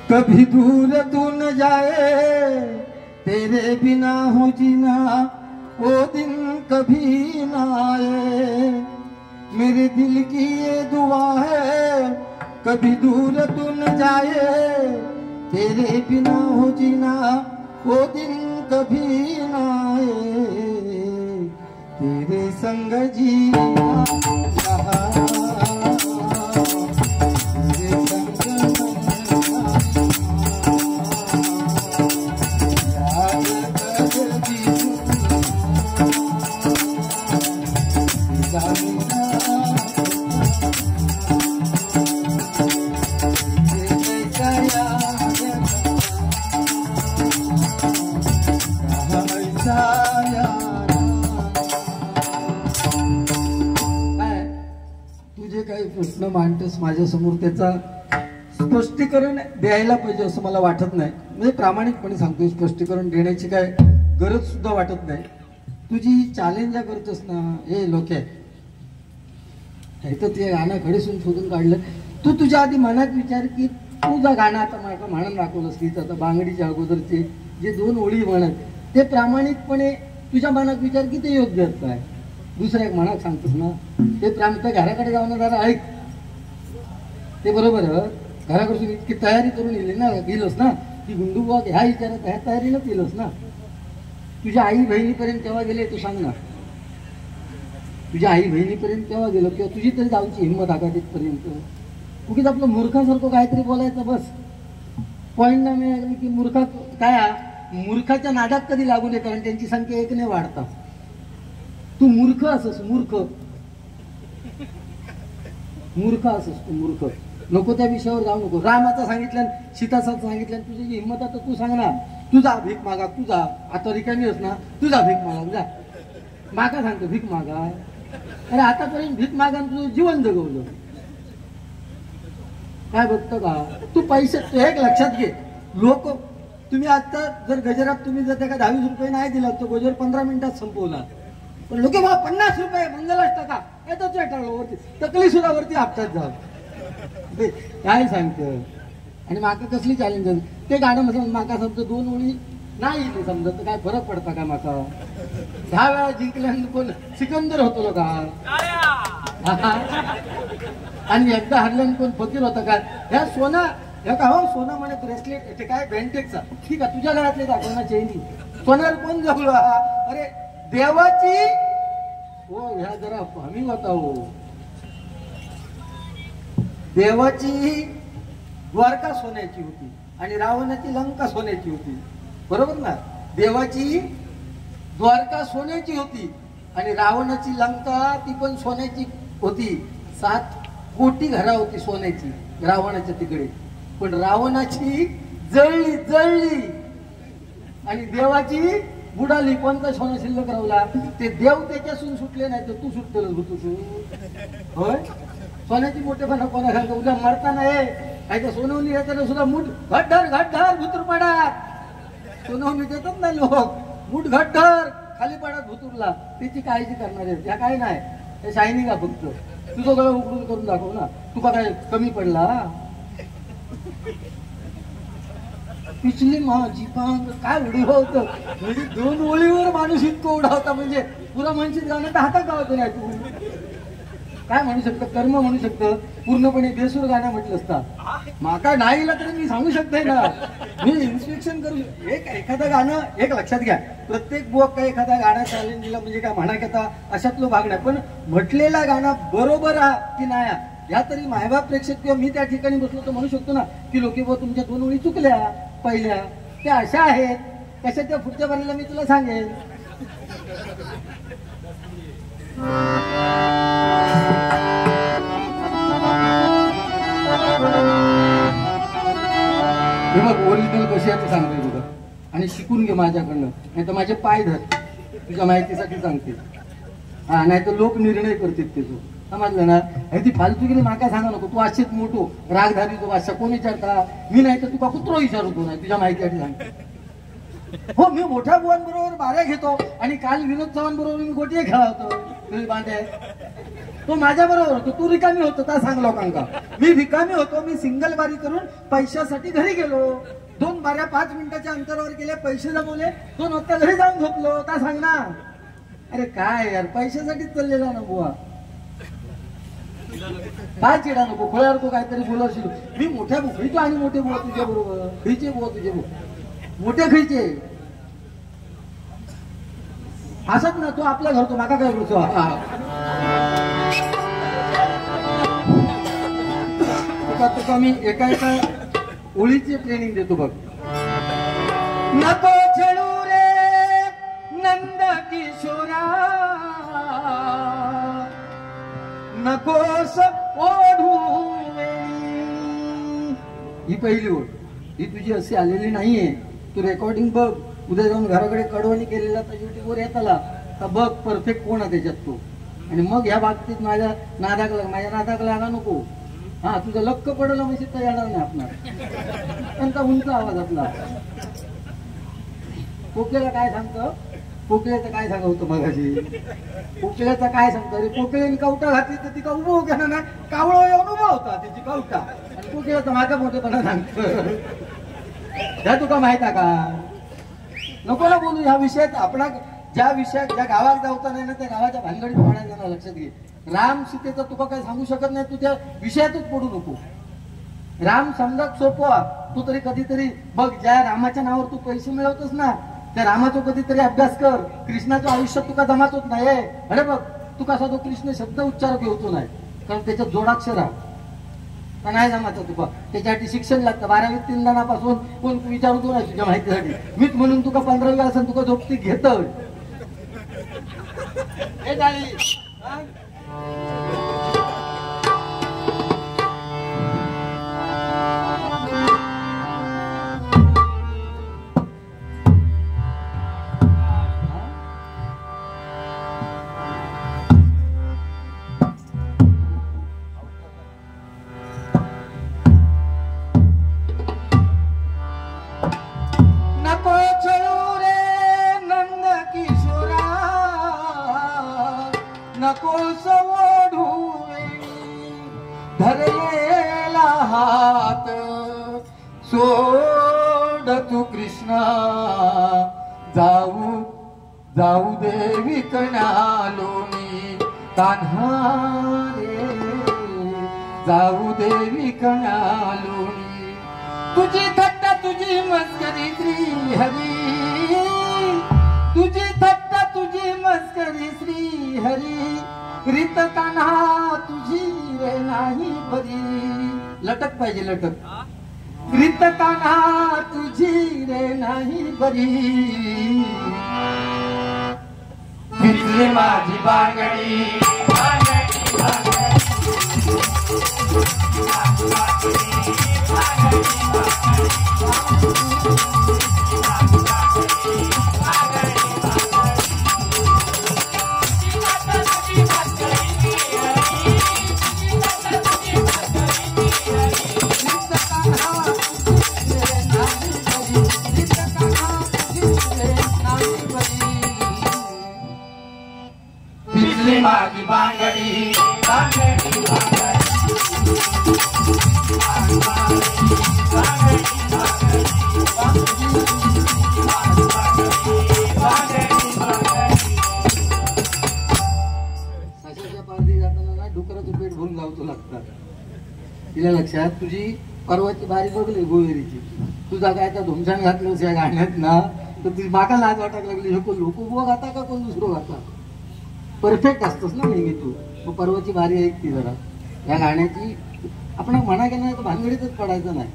कभी दूर तू न जाए, तेरे बिना हो जीना वो दिन कभी ना आए। मेरे दिल की ये दुआ है, कभी दूर तू न जाए, तेरे बिना हो जीना वो दिन कभी ना आए। तेरे संग जीना प्रश्न मांडतेस माझ्या समोर, त्याचा स्पष्टीकरण द्यायला पाहिजे असं मला वाटत नाही. म्हणजे प्रामाणिकपणे सांगतोय, स्पष्टीकरण देण्याची काय गरज सुद्धा वाटत नाही. तुझी चॅलेंज ज्या करतोस ना, हे लोक आहे तर ते गाणं खडेसून शोधून काढलं. तू तुझ्या आधी मनात विचार की तुझं गाणं आता मला म्हणून दाखवलंस की आता बांगडीच्या अगोदरचे जे 2 ओळी म्हणत ते प्रामाणिकपणे तुझ्या मनात विचार की ते योग्य आहेत काय. दुसऱ्या एक म्हणत सांगतोस ना, ते त्या घराकडे जाऊन जरा ऐक, ते बरोबर घराकडून इतकी तयारी करून गेलोस ना की गुंडूबा ह्या विचारात ह्या तयारीनंच गेलोस ना. तुझ्या आई बहिणीपर्यंत केव्हा गेले तू सांग ना. तुझ्या आई बहिणीपर्यंत केव्हा गेलो किंवा तुझी तरी जाऊची हिंमत आगा तिथपर्यंत. उगीच आपलं मूर्खासारखं काहीतरी बोलायचं बस. पॉईंट ना मिळाली की मूर्खा काय, मूर्खाच्या नादात कधी लागू नये, कारण त्यांची संख्या 1 ने वाढतात. तू मूर्ख असस, मूर्ख मूर्ख असस तू, मूर्ख. नको त्या विषयावर जाऊ नको. रामाचं सांगितलं, सीताचं सांगितलं, तुझी हिंमत आता तू सांग ना. तुझा भीक मागा, तुझा आता रिकामी अस ना, तुझा भीक मागा, जा मागा सांगतो भीक मागा. अरे आतापर्यंत भीक मागा तुझं जीवन जगवलं काय बघतो का तू. पैसे एक लक्षात घे, लोक तुम्ही आता जर गजरात तुम्ही जर त्या 20 रुपये नाही दिला तो गजर 15 मिनिटात संपवला. पण लोक बा 50 रुपये मंगलाष्टका येतच वरती तकली सुद्धा वरती आपटात जाऊ काय सांगतं. आणि माका कसली चॅलेंज ते गाणं म्हणजे माका समजा 2 ओळी नाही समजा तर काय फरक पडता का. माका 10 वेळा जिंकल्यानंतर कोण सिकंदर होतो का, आणि एकदा हरल्यानं कोण फकीर होता का. ह्या सोना ह्या का हो सोना म्हणे ब्रेसलेट ते काय बेंटेकचा ठीक आहे, तुझ्या घरातले दाखव ना चेनी सोन्यावर कोण जगलो. अरे देवाची हो ह्या जरा हमी होता हो. देवाची द्वारका सोन्याची होती आणि रावणाची लंका सोन्याची होती, बरोबर ना. देवाची द्वारका सोन्याची होती आणि रावणाची लंका ती पण सोन्याची होती. 7 कोटी घरा होती सोन्याची रावणाच्या तिकडे. पण रावणाची जळली जळली आणि देवाची बुडाली. कोणता सोनं शिल्लक रावला. ते देव त्याच्यासून सुटले नाही तर तू सुटतेलच होतो. होय सोन्याची मोठेपणा कोणा घालतो. उद्या मरताना आहे काय तर सोनवणी येताना सुद्धा मूठ घटधर घटधर भुतूर पडात. सोनवणी देतात ना लोक, मूठ घटधर खाली पडात भुतूरला. त्याची काळजी करणार आहे त्या काय नाही. हे शायनिंग का फक्त तुझं गळं उघडून करून दाखव ना. तुका काय कमी पडला. पिछली माझी पांग काय उडवतं म्हणजे 2 ओळीवर माणूस इतकं उडावता म्हणजे पुरा मनशीत गाणं तर हातात गावतो नाही. तू काय म्हणू शकतं, कर्म म्हणू शकतं, पूर्णपणे बेसूर गाणं म्हटलं असता. माका नाही तरी मी सांगू शकते ना, मी इन्स्पेक्शन करू. एखादं गाणं एक लक्षात घ्या, प्रत्येक बुवा काय एखादा गाणं चॅलेंज दिला म्हणजे काय म्हणा घेता अशातलं भाग नाही. पण म्हटलेला गाणं बरोबर की नाही या तरी मायबाप प्रेक्षक किंवा मी त्या ठिकाणी बसलो तर म्हणू शकतो ना की लोके बुवा तुमच्या 2 ओळी चुकल्या पहिल्या, त्या अशा आहेत कशा त्या पुढच्या बारीला मी तुला सांगेन. हे बघ ओरिजिनल कशी आहे ते सांगते बघा आणि शिकून घे माझ्याकडनं. नाही तर माझे पाय धर, तुझ्या माहितीसाठी सांगते. हा नाही तर लोक निर्णय करतात ते. तू समजलं ना. ती फालतू गेली माका सांगा नको. तू असेच मोठो रागधारी तो भाषा कोण विचारता मी नाही तर तुका कुत्रो विचारतो नाही तुझ्या माहितीसाठी सांगते. हो मी मोठ्या बुवांबरोबर बाऱ्या घेतो आणि काल विनोद चव्हाणबरोबर मी गोटिया खेळा होतो बांधे. तो माझ्या बरोबर होतो, तू रिकामी होतो का सांग लोकांका. मी रिकामी होतो, मी सिंगल बारी करून पैशासाठी घरी गेलो, 2 बाऱ्या 5 मिनिटाच्या अंतरावर गेले, पैसे जमवले, 2 वाजता घरी जाऊन झोपलो. का सांग ना. अरे काय यार, पैशासाठीच चाललेला ना बुवा. काय चिडा नको, खोळ्यावर तो काहीतरी बोलावशील. मी मोठ्या खिचतो आणि मोठे बुवा तुझ्या बरोबर, खिचे बुवा तुझे बुवा, मोठे खिचे असत ना. तो आपल्या घर, तो माका काय बोलतो. तुका मी एका ओळीची ट्रेनिंग देतो बघ. नको छळू रे नंद किशोरा, नकोस ओढू. ही पहिली ओळ, ही तुझी अशी आलेली नाहीये. तू रेकॉर्डिंग बघ, उद्या जाऊन घराकडे कडवणी केलेला तर युट्यूबवर येताला तर बघ परफेक्ट कोण आहे त्याच्यात तो. आणि मग ह्या बाबतीत माझ्या नादाक लागा नको. हा, तुझं लक्क पडलं म्हणजे तर येणार नाही आपणार. त्यांचा उंच आवाज आपला. कोकिळेला काय सांगतं, कोकिळेचं काय सांगवतं मगाशी, कोकिळेचं काय सांगतं. अरे कोकिळेने कवटा घातली तर ती का उभं केलं ना, कावळं येऊन उभा होता तिची कवटा. आणि कोकिळेचं माझा मोठेपणा सांगतं. ह्या तुका माहित आहे का. नको ना बोलू ह्या विषयात. आपण ज्या विषयात ज्या गावात जाऊचा नाही ना, त्या गावाच्या भानगडीत पडायचं ना. लक्षात घे, राम सीतेचं तुका काही सांगू शकत नाही, तू त्या विषयातच पडू नको. राम समजा सोपवा. तू तरी कधीतरी बघ, ज्या रामाच्या नावावर तू पैसे मिळवतोस ना, त्या रामाचा कधीतरी अभ्यास कर. कृष्णाचं आयुष्यात तुका जमाच होत नाही. अरे बघ, तू कसा तो कृष्ण शब्द उच्चारक होतो नाही, कारण त्याच्यात जोडाक्षर आहे. नाही जमाचं तुका, त्याच्यासाठी शिक्षण लागतं. 12वी 3 जणांपासून कोण विचारतो नाही तुझ्या माहितीसाठी. मीच म्हणून तुका 15वी असं तुका झोपती घेत. नको सोडू धरलेला हात, सोड तू कृष्णा. जाऊ जाऊ देवी कणालोनी कान्हा रे, जाऊ देवी कणालोनी. तुझी थट्टा तुझी मस्करी श्री हरी, तुझी थट्टा तुझी मस्करी श्री हरी. रीत कान्हा तुझी रे नाही बरी. लटक पाहिजे, लटक. रीत कान्हा तुझी रे नाही बरी. फिरली माझी बांगडी, बांगडी बांगडी. माझी बांगडी, बांगडी सशाच्या पारधी जाताना ना डुकराचं पेट भरून लावतो लागतात. तिला लक्षात, तुझी परवाची बारी बघली गोवेरीची, तुझा काय त्या धुमशान घातलं या गाण्यात ना, तर ती माका लाज वाटायला लागली. लोक बुवा गाता का कोण दुसरं गाता. परफेक्ट असतोस ना नेहमी तू. मग परवाची बारी ऐकती जरा या गाण्याची. आपण म्हणा गेलं नाही तर भानगडीतच पडायचं नाही.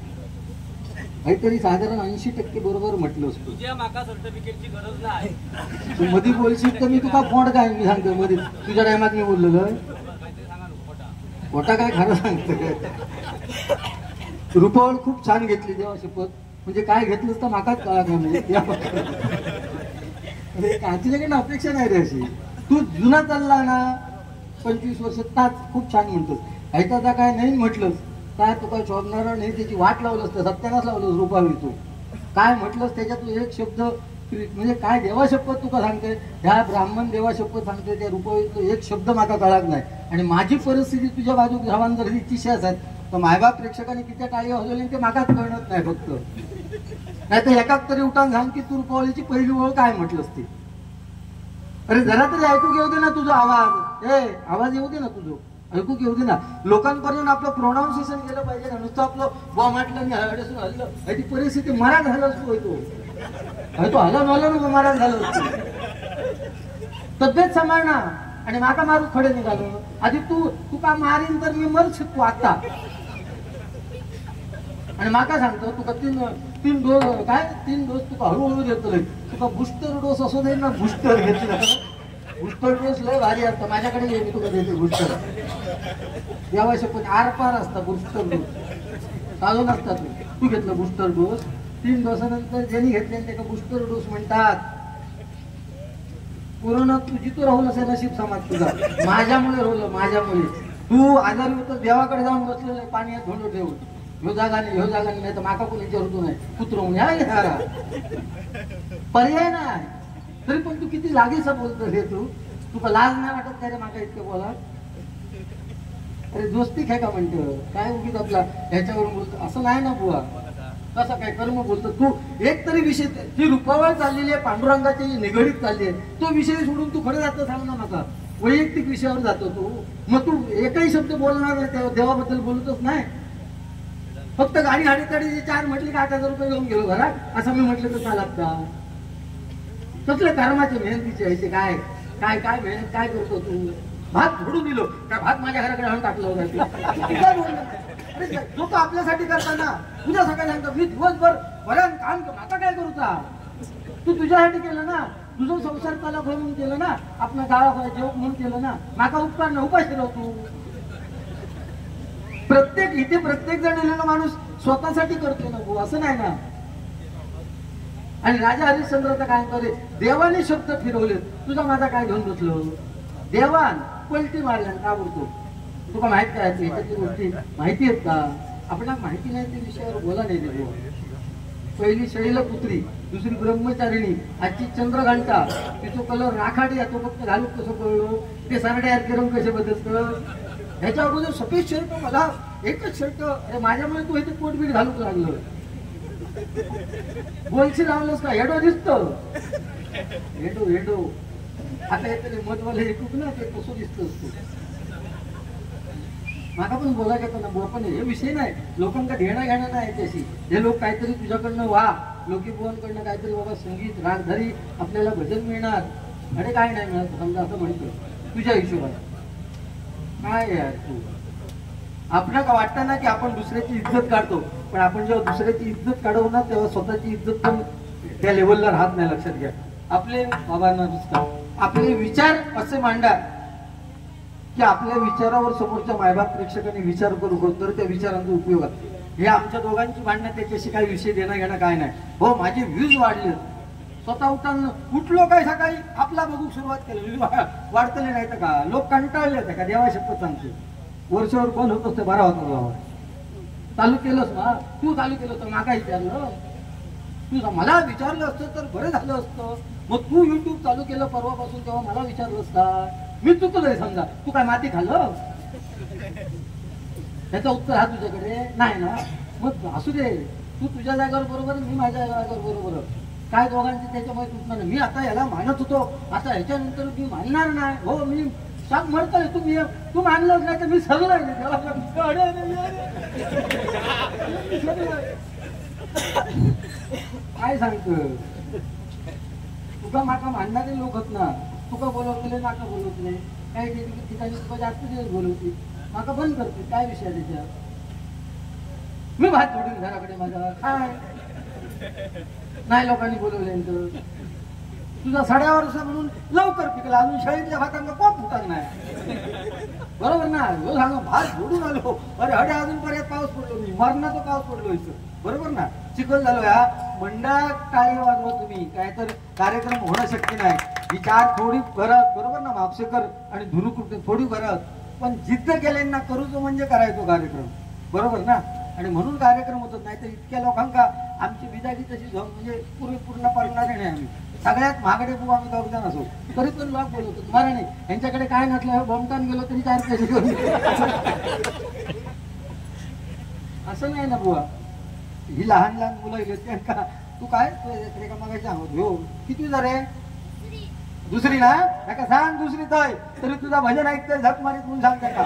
काहीतरी साधारण 80% बरोबर म्हटलं असतो. सर्टिफिकेटची गरज नाही. तू मध्ये बोलशील तर मी तुका फोड काय मी सांगतो मध्ये. तुझ्या टायमात मी बोललो खोटा काय खरं सांगतो. रुपावळ खूप छान घेतली तेव्हा शपथ. म्हणजे काय घेतलंस तर माकाच कळा नाही. तुझ्याकडनं अपेक्षा नाही रे अशी. तू जुना चालला ना 25 वर्ष ताच खूप छान म्हणतोस. ऐकायचा काय नाही म्हटलंस काय तू काय शोधणार नाही. त्याची वाट लावलंस तर सत्यानाच लावलंस रुपावी. तू काय म्हटलंस त्याच्यात एक शब्द म्हणजे काय देवा शपथ तुका सांगते. ह्या ब्राह्मण देवा शपथ सांगते त्या रुपावीतलो एक शब्द माका कळत नाही. आणि माझी परिस्थिती तुझ्या बाजूक धावान जर तिची शेस आहेत तर मायबाप प्रेक्षकांनी किती टाळी वाजवली ते मागात कळत नाही फक्त. नाही तर एकाच तरी उठान सांग की तू रुपवलीची पहिली ओळ काय म्हटलं असते. अरे जरा तरी ऐकू घेऊ दे ना तुझा आवाज. आवाज येऊ दे ना तुझं, ऐकू घेऊ दे ना. लोकांपर्यंत आपलं प्रोनाऊन्सिएशन केलं पाहिजे ना. नुसतं आपलं बॉ म्हटलं आणि हळसून हल्लं ती परिस्थिती मराठ झालं असतो. तो हलन हलन ना मराठ झालं असतो. तब्येत सांभाळ ना. आणि माका मारू खडे निघालो. आधी तू का मारीन तर मी मर शिकू आता. आणि माका सांगतो तुका तीन डोस तुका हळूहळू देतोय. तुका बुस्टर डोस असो दे ना. बुस्टर घेतलं बुस्टर डोस लय भारी असतं. माझ्याकडे ये मी तुका देते बुस्टर. यावा शपथ आरपार असता बुस्टर डोस चालू नसतात. तू घेतलं बुस्टर डोस. 3 डोसानंतर ज्यांनी घेतले त्याला बुस्टर डोस म्हणतात. कोरोना तुझी तो राहुल असे नशीब समाज तुझा. माझ्यामुळे राहुल, माझ्यामुळे. तू आजारी होतं देवाकडे जाऊन बसलेलं पाण्यात धोंड ठेवून. ह्यो जागा नाही तर माका कोणी विचारतो नाही. कुत्र पर्याय नाही. तरी पण तू किती लागेच बोलतो रे. तुका लाज नाही वाटत काय रे माका इतकं बोला. अरे दोस्ती काय का म्हणतो काय उगीच आपला ह्याच्यावरून बोलतो असं नाही ना बुवा. कसं काय कर्म बोलतो तू. एक तरी विषय जी रुपावळ चाललेली आहे पांडुरंगाची निगडीत चालली आहे तो विषय सोडून तू खरं जातो सांग ना माका. वैयक्तिक विषयावर जातो तू. मग तू एकही शब्द बोलणार नाही देवाबद्दल बोलतच नाही. फक्त गाडी हाडीतडी 4 म्हटली का 8,000 रुपये घेऊन गेलो घरात असं मी म्हटलं तर चालत का. कसले कर्माचे मेहनतीचे आहे काय काय काय मेहनत काय करतो तू. भात फोडून दिलो त्या भात माझ्या घराकडे आणून टाकलं होतं. अरे जो तो आपल्यासाठी करताना तुझ्या सगळ्या सांगतो मी दिवसभर बऱ्याच काम आता काय करूचा. तू तुझ्यासाठी केलं ना. तुझं संसार चालक म्हणून केलं ना. आपल्या गावा जेवण म्हणून केलं ना. माका उपकार न उपाशी राहू तू. प्रत्येक जण लिहिलेला माणूस स्वतःसाठी करतो ना भाऊ असं नाही ना. आणि राजा हरिश्चंद्रचा काय करे देवाने शब्द फिरवले. तुझा माझा काय घेऊन बसलो. देवान पलटी मारल्या का बोलतो. तुका माहित काय ह्याच्यातली गोष्टी माहिती आहेत का. आपल्याला माहिती नाही त्या विषयावर बोला नाही देव. पहिली शैलपुत्री, दुसरी ब्रह्मचारिणी, आजची चंद्रघंटा. तिचा कलर राखाडी तो फक्त घालू कसं कळलो. ते सारड्या करून कसे बदलत. ह्याच्या अगोदर सफेद शर्ट मला एकच शर्ट. अरे माझ्यामुळे तू इथे पोटबीट घालूक लागलं. बोलशी लावलंस का हेडो दिसतो. हेडो आता हे मतवाले ऐकूक ना ते कसं दिसत. मला पण बोलायचं येतं ना. पण हे विषय नाही. लोकांना घेणं घेणं नाही याच्याशी. हे लोक काहीतरी तुझ्याकडनं लोकी बुवांकडनं काहीतरी बाबा संगीत रागधारी आपल्याला भजन मिळणार. अरे काय नाही मिळत समजा असं म्हणतो तुझ्या हिशोबाने. काय यार तू आपल्याला का वाटतं ना की आपण दुसऱ्याची इज्जत काढतो. पण आपण जेव्हा दुसऱ्याची इज्जत काढवू ना तेव्हा स्वतःची इज्जत पण त्या लेवलला राहत नाही. लक्षात घ्या. आपले बाबांना नुसतं आपले विचार असे मांडा की आपल्या विचारावर समोरच्या मायबाप प्रेक्षकांनी विचार करू तर त्या विचारांचा उपयोग आहे. हे आमच्या दोघांची भांडणं त्याच्याशी काही विषय देणं घेणं काय नाही. हो माझे व्ह्यूज वाढले. स्वतः उठलो काय सकाळी आपला बघू सुरुवात केली वाढतले नाही तर का. लोक कंटाळले होते का देवा शपथ सांगते. वर्षावर कोण होत असते बरा होता बाबा. चालू केलंस ना तू चालू केलं तर मागा विचारलं. तू मला विचारलं असतं तर बरं झालं असतं. मग तू युट्यूब चालू केलं परवापासून तेव्हा मला विचारलं असता. मी चुकलोय समजा. तू काय माती खाल्लं. त्याचं उत्तर हा तुझ्याकडे नाही ना. मग असू दे. तू तुझ्या जागेवर बरोबर मी माझ्या जागेवर बरोबर. काय दोघांचे त्याच्यामुळे तुटणार नाही. मी आता याला मानत होतो आता ह्याच्यानंतर मी मानणार नाही. हो मी सांग म्हणतोय तू मानलंच नाही तर मी सरलोय. काय सांगतोय. तुका माका मानणारे लोक आहेत ना. तुका बोलवतले माका बोलवतले. काही ठिकाणी तुका जास्त दिवस बोलवते. माका बंद करते. काय विषय त्याच्यात. मी भात जोडून घराकडे माझा काय नाही लोकांनी बोलवल्यानंतर. तुझा 6.5 वर्ष म्हणून लवकर पिकला. अजून शाळेतल्या भातांना कोण फुटाक नाही. बरोबर ना. सांगा भात जोडून आलो. अरे हडे अजून पर्यंत पाऊस पडलो मी. मरणाचा पाऊस पडलो इथं. बरोबर ना. चिखल झालो. या मंडळात टाळी वाजवा तुम्ही. काय तर कार्यक्रम होणं शक्य नाही. विचार थोडी करत बरोबर ना. मापसेकर आणि धुरुकुटे थोडी करत पण जिद्द केल्यांना करूचो म्हणजे करायचो कार्यक्रम. बरोबर ना. आणि म्हणून कार्यक्रम होत नाही तर इतक्या लोकांका आमची बिदागी तशी म्हणजे पूर्ण पडणारे नाही. आम्ही सगळ्यात महागडे बुवा आम्ही 2 जण असो तरी पण लोक बोलवतो मला नाही. यांच्याकडे काय नसलं बॉम्बटान गेलो तरी 4 पैसे घेऊन असं नाही ना बुवा, ही लहान लहान मुलं येते का. तू काय का मागायची सांगत हो किती रे दुसरी ना का सांग दुसरी तर तरी तुझा भजन ऐकतोय झक मारीत म्हणून सांगता का.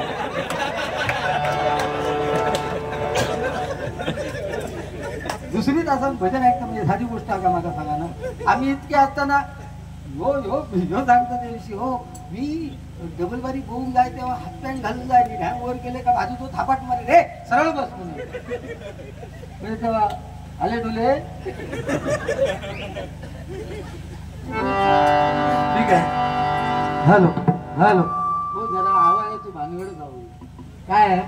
दुसरीच असं भजन ऐकतं म्हणजे साधी गोष्ट आहे का माझा सांगा ना. आम्ही इतके असताना हो हो भिजो सांगतो त्या दिवशी हो मी डबल बारी बोवून जाय तेव्हा हात पॅन्ट घालून जायची ढॅम वर केले का बाजू तो थापाट मारे रे सरळ बस म्हणून म्हणजे तेव्हा आले डोले. ठीक आहे. हॅलो हॅलो हो जरा आवाजाची भानगड जाऊ काय आहे.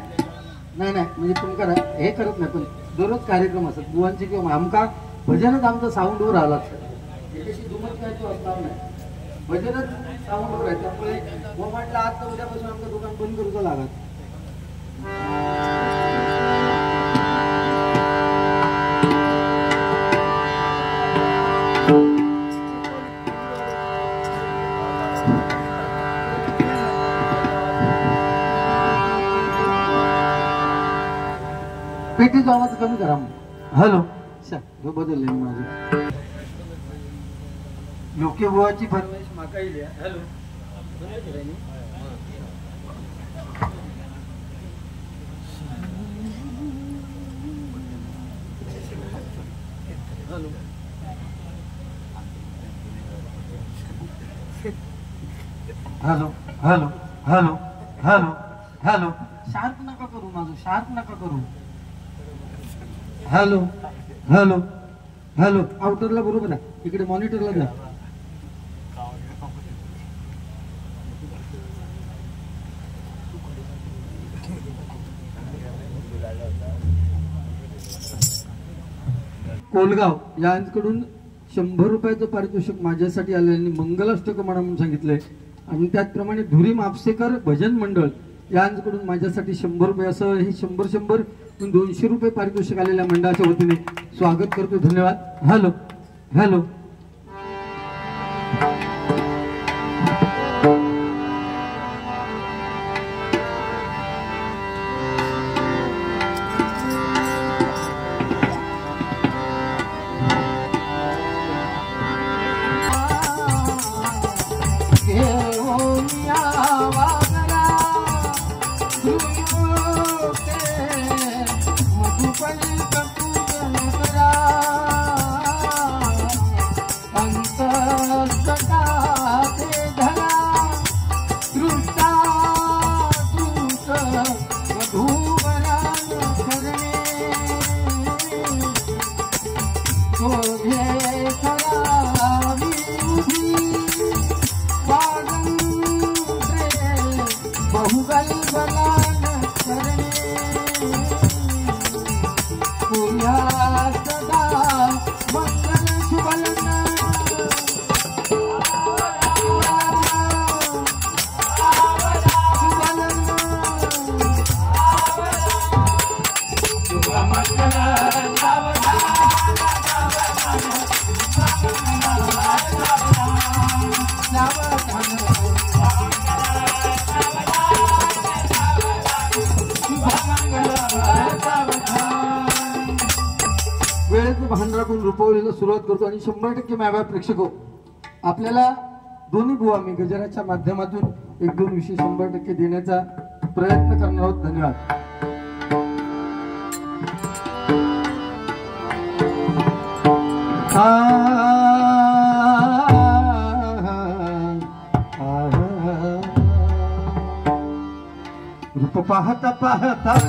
नाही नाही म्हणजे तुमका हे करत नाही पण दररोज कार्यक्रम असतात बुवांचे किंवा आमका भजनच आमचं साऊंडवर आला याच्याशी दुमत काय तो असणार नाही. भजनच साऊंडवर आहे त्यामुळे व म्हटलं आज तर उद्यापासून आमचं दुकान बंद करूचं लागत. पेटीचा आवाज कमी करा. हॅलो हे बदलले माझे लोके बुवाची फरमाईश माका येईल. Hello hello hello hello hello hello sharp नका करू माझं शार्प नका करू. हॅलो हॅलो हॅलो आउटरला बरोबर आहे इकडे मॉनिटरला द्या. कोलगाव यांकडून 100 रुपयाचं पारितोषिक माझ्यासाठी आलेलं मंगलाष्टक म्हणा म्हणून सांगितलंय आणि त्याचप्रमाणे धुरी मापसेकर भजन मंडळ यांकडून माझ्यासाठी 100 रुपये असं हे 100 200 रुपये पारितोषिक आलेल्या मंडळाच्या वतीने स्वागत करतो. धन्यवाद. हॅलो हॅलो भांडारातून रुपवलेला सुरुवात करतो आणि 100% मॅवा प्रेक्षक आपल्याला दोन्ही बुवा मी गजराच्या माध्यमातून 1-2 विषय 100% देण्याचा प्रयत्न करणार आहोत. धन्यवाद. रूप पाहता पाहता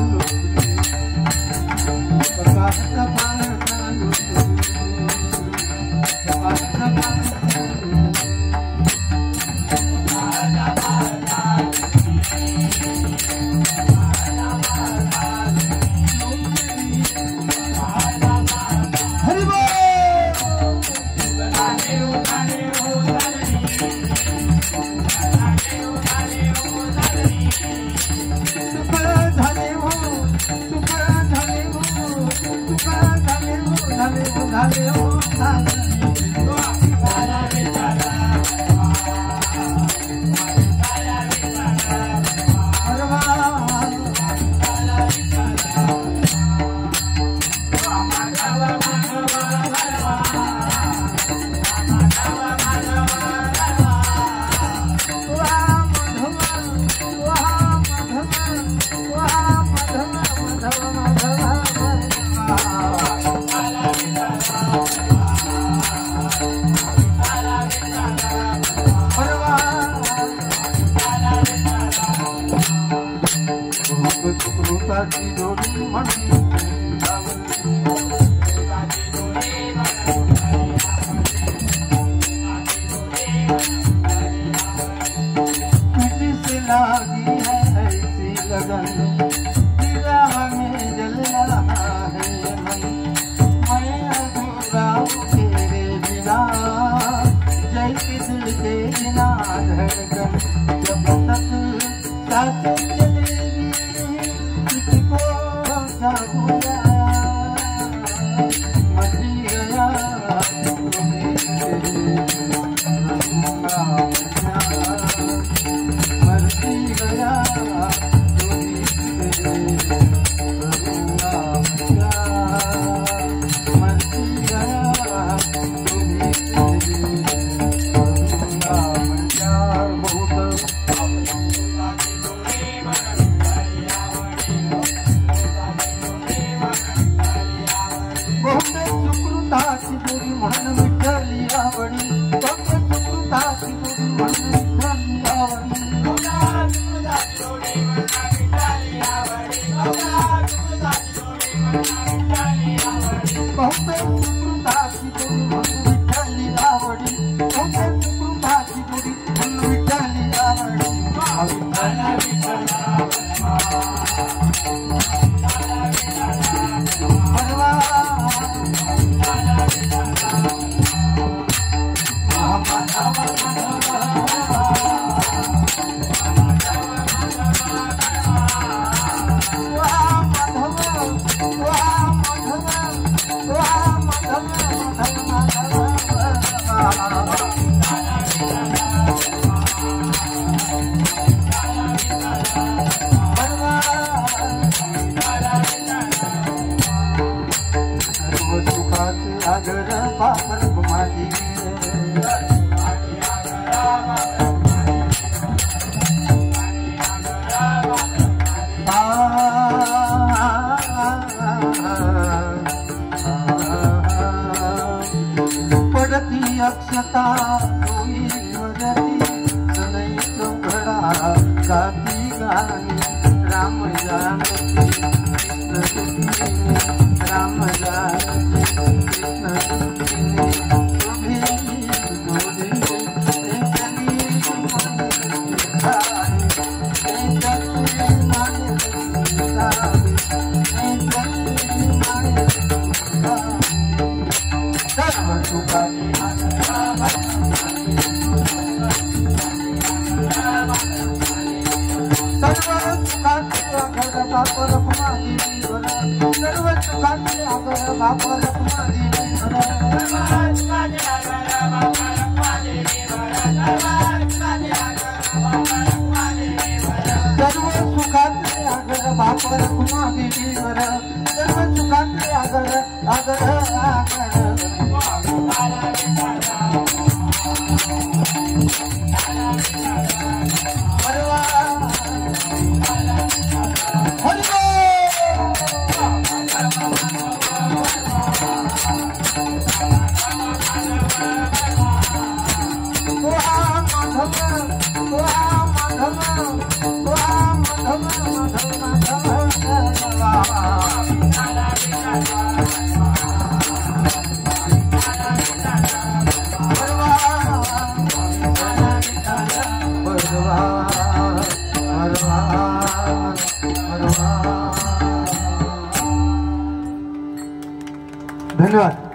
सुकृताची जोडी म्हणून से लागी है ऐसी लगन तेरा हमें जल रहा है मन मैं अधूरा तेरे बिना जैसे दिल के बिना धड़कन जब तक सांसें चलेगी किसको क्या हुआ मची गया मरती गया मरती गया बहुते सुकृताची गोडी म्हणून विठ्ठली आवडी बहुते सुकृताची गोडी म्हणून विठ्ठली आवडी बहुते सुकृताची गोडी म्हणून विठ्ठली आवडी बहुते सुकृताची गोडी म्हणून विठ्ठली आवडी आगर पापर कुमारी पडती अक्षता होई मदती सनई चौघडा गाती गाणी राम जानकी राम जानकी धन्यवाद।